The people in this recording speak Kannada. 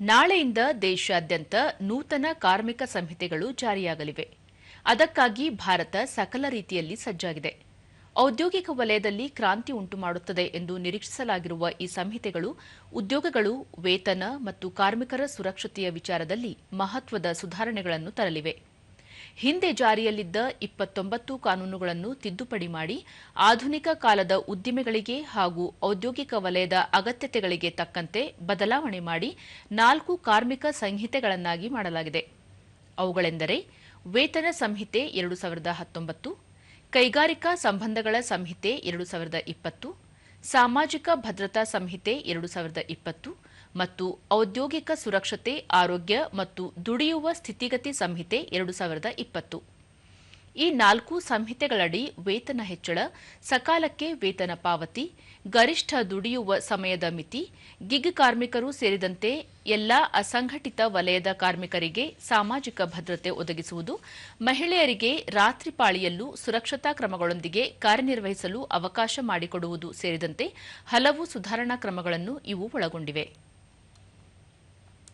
ನಾಳೆಯಿಂದ ದೇಶಾದ್ಯಂತ ನೂತನ ಕಾರ್ಮಿಕ ಸಂಹಿತೆಗಳು ಜಾರಿಯಾಗಲಿವೆ. ಅದಕ್ಕಾಗಿ ಭಾರತ ಸಕಲ ರೀತಿಯಲ್ಲಿ ಸಜ್ಜಾಗಿದೆ. ಔದ್ಯೋಗಿಕ ವಲಯದಲ್ಲಿ ಕ್ರಾಂತಿ ಉಂಟುಮಾಡುತ್ತದೆ ಎಂದು ನಿರೀಕ್ಷಿಸಲಾಗಿರುವ ಈ ಸಂಹಿತೆಗಳು ಉದ್ಯೋಗಗಳು, ವೇತನ ಮತ್ತು ಕಾರ್ಮಿಕರ ಸುರಕ್ಷತೆಯ ವಿಚಾರದಲ್ಲಿ ಮಹತ್ವದ ಸುಧಾರಣೆಗಳನ್ನು ತರಲಿವೆ. ಹಿಂದೆ ಜಾರಿಯಲ್ಲಿದ್ದ 29 ಕಾನೂನುಗಳನ್ನು ತಿದ್ದುಪಡಿ ಮಾಡಿ ಆಧುನಿಕ ಕಾಲದ ಉದ್ದಿಮೆಗಳಿಗೆ ಹಾಗೂ ಔದ್ಯೋಗಿಕ ವಲಯದ ಅಗತ್ಯತೆಗಳಿಗೆ ತಕ್ಕಂತೆ ಬದಲಾವಣೆ ಮಾಡಿ 4 ಕಾರ್ಮಿಕ ಸಂಹಿತೆಗಳನ್ನಾಗಿ ಮಾಡಲಾಗಿದೆ. ಅವುಗಳೆಂದರೆ ವೇತನ ಸಂಹಿತೆ 2019, ಕೈಗಾರಿಕಾ ಸಂಬಂಧಗಳ ಸಂಹಿತೆ 2020, ಸಾಮಾಜಿಕ ಭದ್ರತಾ ಸಂಹಿತೆ 2020 ಮತ್ತು ಔದ್ಯೋಗಿಕ ಸುರಕ್ಷತೆ, ಆರೋಗ್ಯ ಮತ್ತು ದುಡಿಯುವ ಸ್ಥಿತಿಗತಿ ಸಂಹಿತೆ 2020. ಈ 4 ಸಂಹಿತೆಗಳಡಿ ವೇತನ ಹೆಚ್ಚಳ, ಸಕಾಲಕ್ಕೆ ವೇತನ ಪಾವತಿ, ಗರಿಷ್ಠ ದುಡಿಯುವ ಸಮಯದ ಮಿತಿ, ಗಿಗ್ ಕಾರ್ಮಿಕರು ಸೇರಿದಂತೆ ಎಲ್ಲಾ ಅಸಂಘಟಿತ ವಲಯದ ಕಾರ್ಮಿಕರಿಗೆ ಸಾಮಾಜಿಕ ಭದ್ರತೆ ಒದಗಿಸುವುದು, ಮಹಿಳೆಯರಿಗೆ ರಾತ್ರಿ ಪಾಳಿಯಲ್ಲೂ ಸುರಕ್ಷತಾ ಕ್ರಮಗಳೊಂದಿಗೆ ಕಾರ್ಯನಿರ್ವಹಿಸಲು ಅವಕಾಶ ಮಾಡಿಕೊಡುವುದು ಸೇರಿದಂತೆ ಹಲವು ಸುಧಾರಣಾ ಕ್ರಮಗಳನ್ನು ಇವು ಒಳಗೊಂಡಿವೆ.